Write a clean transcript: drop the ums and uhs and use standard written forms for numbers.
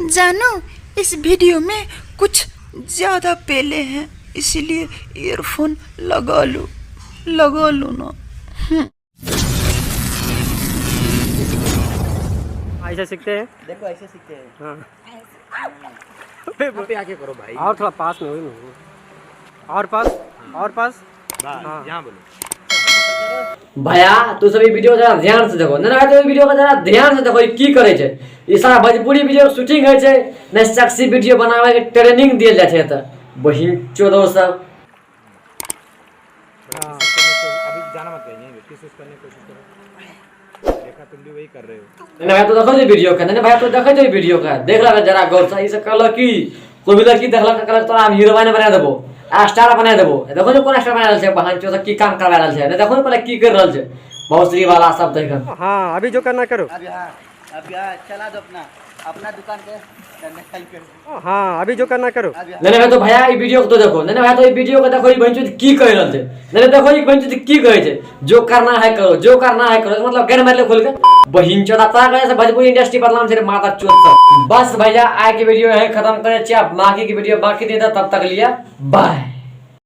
जानो इस वीडियो में कुछ ज्यादा पेले हैं, इसीलिए ईयरफोन लगा लो ना। ऐसे सीखते हैं, देखो ऐसे सीखते हैं। हाँ। पे आके करो भाई। और थोड़ा पास में हुई और पास हाँ यहाँ बोलो। भैया तू सभी वीडियो जरा ध्यान से देखो, ना तो वीडियो का जरा ध्यान से देखो की करे छे। ई सारा भोजपुरी वीडियो शूटिंग है छे, ने सेक्सी वीडियो बनावे के ट्रेनिंग दियल जाय छे। त बहिन चोदो सब अभी जाना मत कहीं, किस करने की कोशिश करो। देखा तुम भी वही कर रहे हो। ना भाई तो देखो जे वीडियो का, ना भाई तो देखो जे वीडियो का, देख ला जरा गौर से। ई से कहला की कोई लड़की देखला का कहला तोरा हम हीरोइन बना देबो, स्टार बना देबो। देखो जे कोन स्टार बना रहल छे, बहन चोद की काम करवा रहल छे। ने देखो पहले की कर रहल छे, भोसरी वाला सब देखन। हाँ अभी जो करना करो। अब यहाँ चला दो अपना दुकान के करो। हाँ अभी जो करना करो। नहीं भाई तो भैया ई वीडियो को तो देखो, नहीं भाई तो ई वीडियो को देखो। ई बहन की कह रहल छे, नहीं देखो ई बहन की कहे छे, जो करना है करो, जो करना है करो। मतलब गन मार ले खोल के बहिन चोदा ता कहे से भोजपुरी इंडस्ट्री बदनाम छे माता चोद सब। बस भैया आज की वीडियो है खत्म करे छी। अब बाकी की वीडियो बाकी दे दो, तब तक लिया बाय।